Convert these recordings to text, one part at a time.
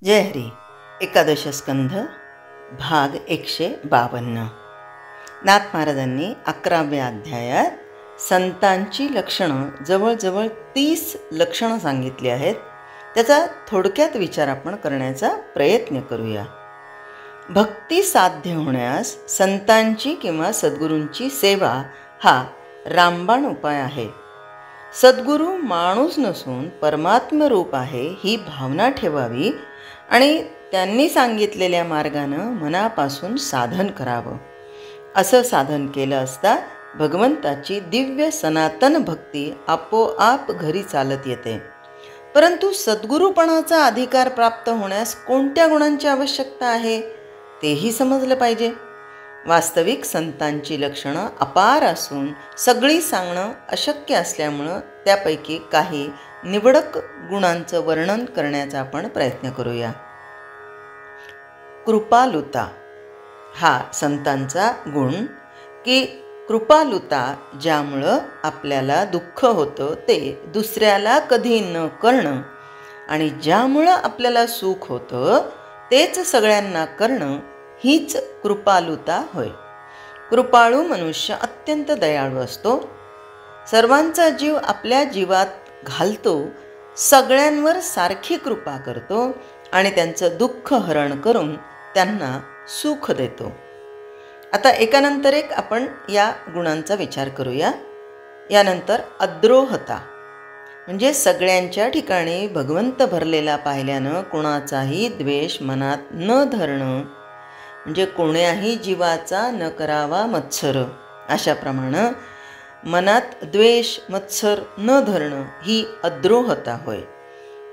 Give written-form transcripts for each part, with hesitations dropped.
जय हरी. एकादश स्कंध भाग 152. नाथ महाराजांनी 11व्या अध्यायात संतांची लक्षणं जवळजवळ 30 लक्षणं सांगितली आहेत. त्याचा थोडक्यात विचार आपण करण्याचा प्रयत्न करूया. भक्ती साध्य होण्यास संतांची किंवा सद्गुरूंची सेवा हा रामबाण उपाय आहे. सद्गुरू माणूस नसून परमात्मरूप आहे ही भावना ठेवावी आणि त्यांनी सांगितलेल्या मार्गानं मनापासून साधन करावं. असं साधन केलं असता भगवंताची दिव्य सनातन भक्ती आपोआप घरी चालत येते. परंतु सद्गुरूपणाचा अधिकार प्राप्त होण्यास कोणत्या गुणांची आवश्यकता आहे तेही समजलं पाहिजे. वास्तविक संतांची लक्षणं अपार असून सगळी सांगणं अशक्य असल्यामुळं त्यापैकी काही निवडक गुणांचं वर्णन करण्याचा आपण प्रयत्न करूया. कृपालुता हा संतांचा गुण की कृपालुता ज्यामुळं आपल्याला दुःख होतं ते दुसऱ्याला कधी न करणं आणि ज्यामुळं आपल्याला सुख होतं तेच सगळ्यांना करणं हीच कृपालुता होय. कृपाळू मनुष्य अत्यंत दयाळू असतो. सर्वांचा जीव आपल्या जीवात घालतो, सगळ्यांवर सारखी कृपा करतो आणि त्यांचं दुःख हरण करून त्यांना सुख देतो. आता एकानंतर एक आपण या गुणांचा विचार करूया. यानंतर अद्रोहता म्हणजे सगळ्यांच्या ठिकाणी भगवंत भरलेला पाहिल्यानं कोणाचाही द्वेष मनात न धरणं, म्हणजे कोण्याही जीवाचा न करावा मत्सर, अशाप्रमाणे मनात द्वेष मत्सर न धरणं ही अद्रोहता होय.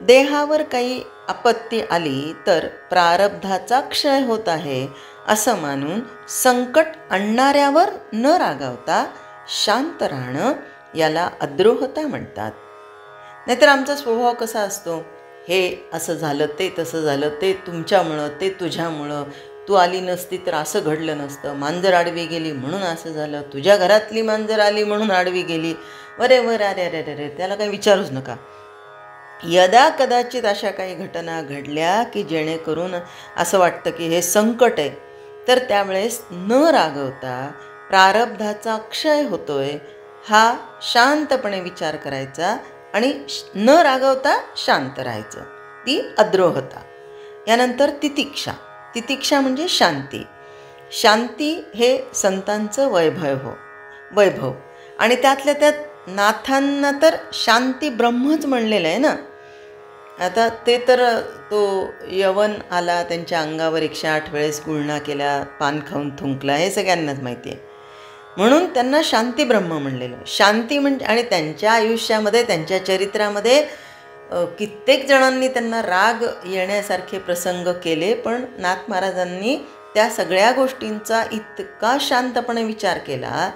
देहावर काही आपत्ती आली तर प्रारब्धाचा क्षय होत आहे असं मानून संकट आणणाऱ्यावर न रागावता शांत राहणं याला अद्रोहता म्हणतात. नाहीतर आमचा स्वभाव कसा असतो, हे असं झालं, ते तसं झालं, ते तुमच्यामुळं, ते तुझ्यामुळं, तू आली नसती तर असं घडलं नसतं, मांजर आडवी गेली म्हणून असं झालं, तुझ्या घरातली मांजर आली म्हणून आडवी गेली, अरे अरे अरे अरे त्याला काही विचारूच नका. यदा कदाचित अशा काही घटना घडल्या की जेणेकरून असं वाटतं की हे संकट आहे, तर त्यावेळेस न रागवता प्रारब्धाचा क्षय होतोय हा शांतपणे विचार करायचा आणि न रागवता शांत राहायचं, ती अद्रोहता. यानंतर तितिक्षा. तितिक्षा म्हणजे शांती. शांती हे संतांचं वैभव आणि त्यातल्या त्यात नाथांना तर शांती ब्रह्मच म्हणलेलं आहे ना. आता ते तर तो यवन आला, त्यांच्या अंगावर 108 वेळेस गुळणा केला, पान खाऊन थुंकला, हे सगळ्यांनाच माहिती आहे. म्हणून त्यांना शांती ब्रह्म म्हणलेलं. शांती म्हणजे, आणि त्यांच्या आयुष्यामध्ये त्यांच्या चरित्रामध्ये कित्येक जणांनी त्यांना राग येण्यासारखे प्रसंग केले, पण नाथ महाराजांनी त्या सगळ्या गोष्टींचा इतका शांतपणे विचार केला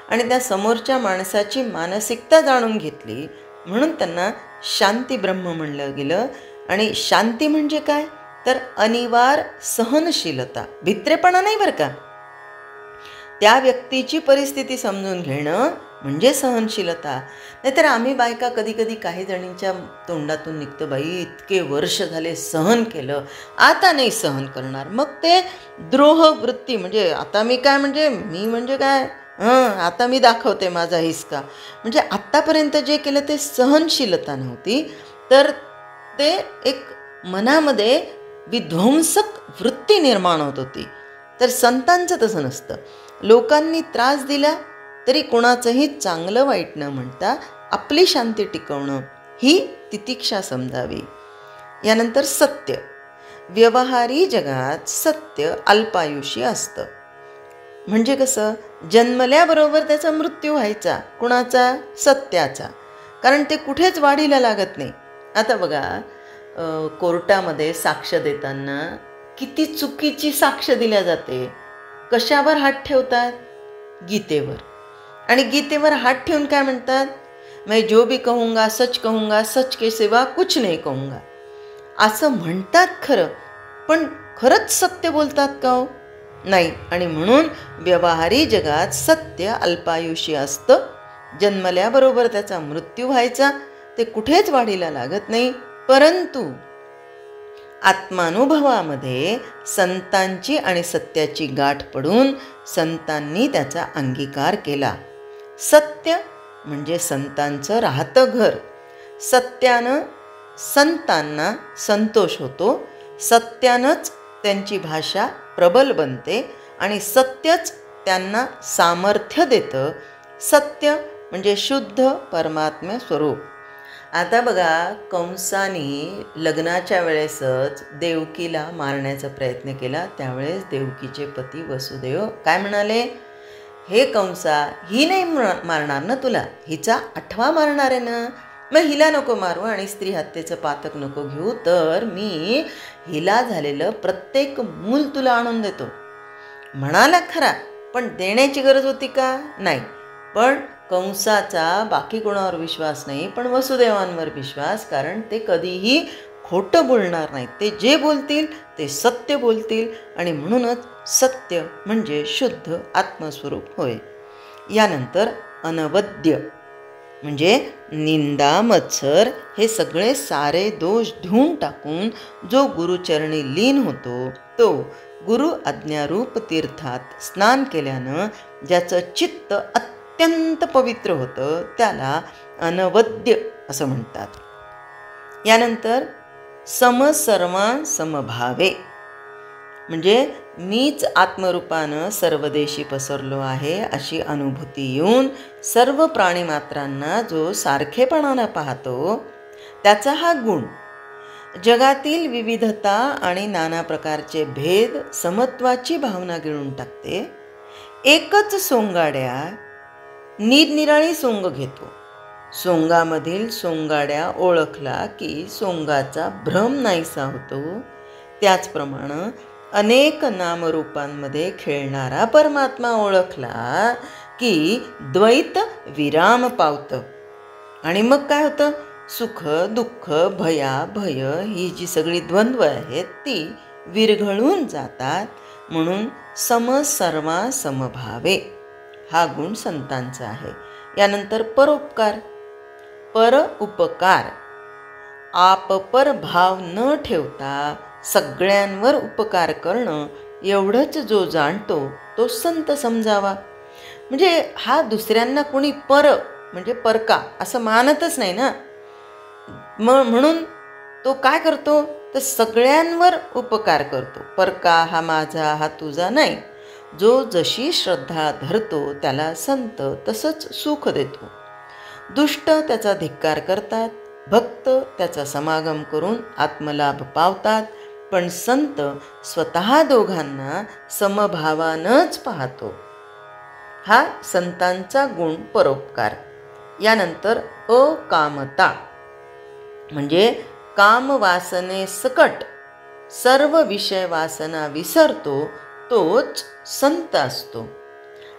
आणि त्या समोरच्या माणसाची मानसिकता जाणून घेतली, म्हणून त्यांना शांती ब्रह्म म्हणलं गेलं. आणि शांती म्हणजे काय तर अनिवार सहनशीलता, भित्रेपणा नाही बरं का. त्या व्यक्तीची परिस्थिती समजून घेणं म्हणजे सहनशीलता. नाहीतर आम्ही बायका कधी कधी काही जणींच्या तोंडातून निघतं, बाई इतके वर्ष झाले सहन केलं, आता नाही सहन करणार. मग ते द्रोह वृत्ती, म्हणजे आता मी काय, म्हणजे मी म्हणजे काय, आता मी दाखवते माझा हिसका. म्हणजे आत्तापर्यंत जे केलं ते सहनशीलता नव्हती, तर ते एक मनामध्ये विध्वंसक वृत्ती निर्माण होत होती. तर संतांचं तसं नसतं. लोकांनी त्रास दिला तरी कोणाचंही चांगलं वाईट न म्हणता आपली शांती टिकवणं ही तितिक्षा समजावी. यानंतर सत्य. व्यवहारी जगात सत्य अल्पायुषी असतं. म्हणजे कसं, जन्मल्याबरोबर त्याचा मृत्यू व्हायचा. कुणाचा? सत्याचा. कारण ते कुठेच वाढीला लागत नाही. आता बघा, कोर्टामध्ये साक्ष देताना किती चुकीची साक्ष दिल्या जाते. कशावर हात ठेवतात? गीतेवर. आणि गीतेवर हात ठेवून काय म्हणतात? मैं जो भी कहूँगा सच कहूँगा, सच के सिवा कुछ नहीं कहूँगा. असं म्हणतात खरं, पण खरंच सत्य बोलतात का हो? नाही. आणि म्हणून व्यवहारी जगात सत्य अल्पायुषी असतं. जन्मल्याबरोबर त्याचा मृत्यू व्हायचा, ते कुठेच वाढीला लागत नाही. परंतु आत्मानुभवामध्ये संतांची आणि सत्याची गाठ पडून संतांनी त्याचा अंगीकार केला. सत्य म्हणजे संतांचं राहतं घर. सत्यानं संतांना संतोष होतो, सत्यानंच त्यांची भाषा प्रबल बनते आणि सत्यच त्यांना सामर्थ्य देतं. सत्य म्हणजे शुद्ध परमात्म्य स्वरूप. आता बघा, कंसाने लग्नाच्या वेळेसच देवकीला मारण्याचा प्रयत्न केला. त्यावेळेस देवकीचे पती वसुदेव काय म्हणाले, हे कंसा, ही नाही मारणार ना तुला, हिचा 8वा मारणार आहे ना, मग हिला नको मारू आणि स्त्री हत्येचं पातक नको घेऊ, तर मी हिला झालेलं प्रत्येक मूल तुला आणून देतो. म्हणाला खरा, पण देण्याची गरज होती का? नाही. पण कंसाचा बाकी कोणावर विश्वास नाही, पण वसुदेवांवर विश्वास, कारण ते कधीही खोटं बोलणार नाहीत. ते जे बोलतील ते सत्य बोलतील आणि म्हणूनच सत्य म्हणजे शुद्ध आत्मस्वरूप होय. यानंतर अनवद्य म्हणजे निंदा, मत्सर हे सगळे सारे दोष धुवून टाकून जो गुरुचरणी लीन होतो, तो गुरु आज्ञारूप तीर्थात स्नान केल्यानं ज्याचं चित्त अत्यंत पवित्र होतं, त्याला अनवद्य असं म्हणतात. यानंतर समसर्वा समभावे म्हणजे मीच आत्मरूपानं सर्वदेशी पसरलो आहे अशी अनुभूती येऊन सर्व प्राणीमात्रांना जो सारखेपणानं पाहतो, त्याचा हा गुण जगातील विविधता आणि नाना प्रकारचे भेद समत्वाची भावना गिळून टाकते. एकच सोंगाड्या निरनिराळी सोंग घेतो. सोंगामधील सोंगाड्या ओळखला की सोंगाचा भ्रम नाहीसा होतो. त्याचप्रमाणे अनेक नामरूपांमध्ये खेळणारा परमात्मा ओळखला की द्वैत विराम पावतं. आणि मग काय होतं, सुख दुःख भया भय ही जी सगळी द्वंद्व आहेत ती विरघळून जातात. म्हणून समसर्वा समभावे हा गुण संतांचा आहे. यानंतर परोपकार, पर उपकार, आपपर भाव न ठेवता सगळ्यांवर उपकार करणं एवढंच जो जाणतो तो संत समजावा. म्हणजे हा दुसऱ्यांना कोणी पर म्हणजे परका असं मानतच नाही ना. म्हणून तो काय करतो, तर सगळ्यांवर उपकार करतो. परका हा माझा हा तुझा नाही. जो जशी श्रद्धा धरतो त्याला संत तसंच सुख देतो. दुष्ट त्याचा धिक्कार करतात, भक्त त्याचा समागम करून आत्मलाभ पावतात, पण संत स्वतः दोघांना समभावानंच पाहतो. हा संतांचा गुण परोपकार. यानंतर अकामता म्हणजे कामवासने सकट सर्व विषय वासना विसरतो, तोच संत असतो.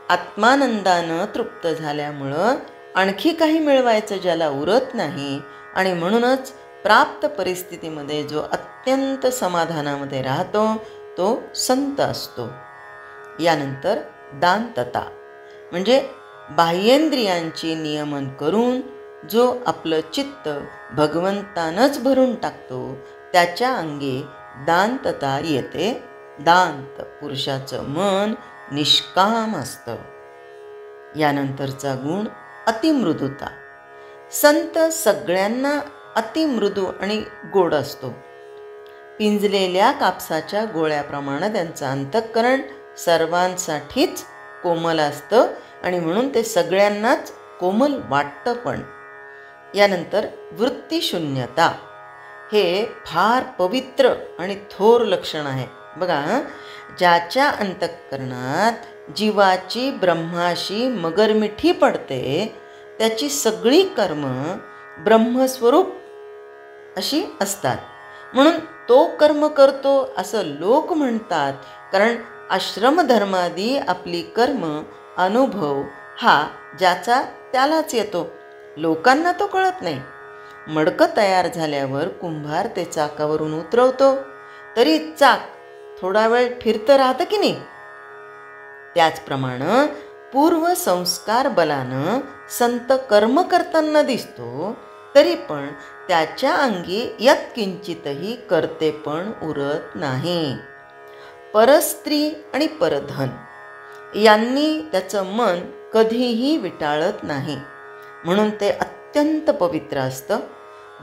आत्मानंदानं तृप्त झाल्यामुळं आणखी काही मिळवायचं ज्याला उरत नाही आणि म्हणूनच प्राप्त परिस्थितीमध्ये जो अत्यंत समाधानामध्ये राहतो तो संत असतो. यानंतर दांतता म्हणजे बाह्येंद्रियांची नियमन करून जो आपलं चित्त भगवंतानंच भरून टाकतो, त्याच्या अंगी दांतता येते. दांत पुरुषाचं मन निष्काम असतं. यानंतरचा गुण अतिमृदुता. संत सगळ्यांना अतिमृदू आणि गोड असतो. पिंजलेल्या कापसाच्या गोळ्याप्रमाणे त्यांचं अंतःकरण सर्वांसाठीच कोमल असतं आणि म्हणून ते सगळ्यांनाच कोमल वाटतं पण. यानंतर वृत्तीशून्यता हे फार पवित्र आणि थोर लक्षण आहे. बघा, ज्याच्या अंतःकरणात जीवाची ब्रह्माशी मगरमिठी पडते, त्याची सगळी कर्म ब्रह्मस्वरूप अशी असतात. म्हणून तो कर्म करतो असं लोक म्हणतात, कारण आश्रमधर्मादी आपली कर्म अनुभव हा ज्याचा त्यालाच येतो. लोकांना तो कळत नाही. मडकं तयार झाल्यावर कुंभार ते चाकावरून उतरवतो, तरी चाक थोडा वेळ फिरतं राहतं की नाही. त्याचप्रमाणे पूर्व संस्कार बलानं संत कर्म करताना दिसतो, तरी पण त्याच्या अंगी यत्किंचितही कर्तेपण उरत नाही. परस्त्री आणि परधन यांनी त्याचं मन कधीही विटाळत नाही, म्हणून ते अत्यंत पवित्र असतं.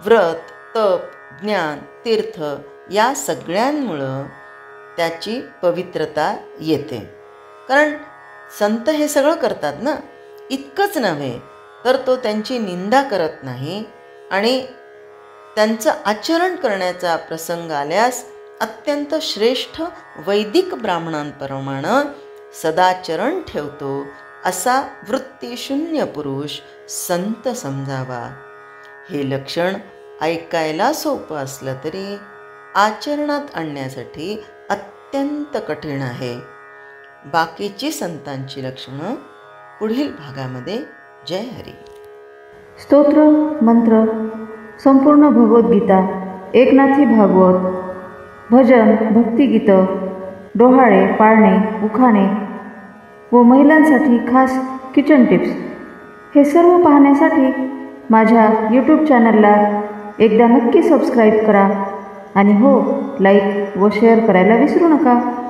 व्रत, तप, ज्ञान, तीर्थ या सगळ्यांमुळं त्याची पवित्रता येते. कारण संत हे सगळं करतात ना. इतकंच नव्हे तर तो त्यांची निंदा करत नाही आणि त्यांचं आचरण करण्याचा प्रसंग आल्यास अत्यंत श्रेष्ठ वैदिक ब्राह्मणांप्रमाणे सदाचरण ठेवतो, असा वृत्तीशून्य पुरुष संत समजावा. हे लक्षण ऐकायला सोपं असलं तरी आचरणात आणण्यासाठी अत्यंत कठीण आहे. बाकीची संतांची लक्षणं पुढील भागामध्ये. जय हरी. स्तोत्र, मंत्र, संपूर्ण भगवद्गीता, एकनाथी भागवत, भजन, भक्तिगीतं, डोहाळे, पाळणे, उखाणे व महिलांसाठी खास किचन टिप्स हे सर्व पाहण्यासाठी माझ्या यूट्यूब चॅनलला एकदा नक्की सबस्क्राईब करा आणि हो, लाईक व शेअर करायला विसरू नका.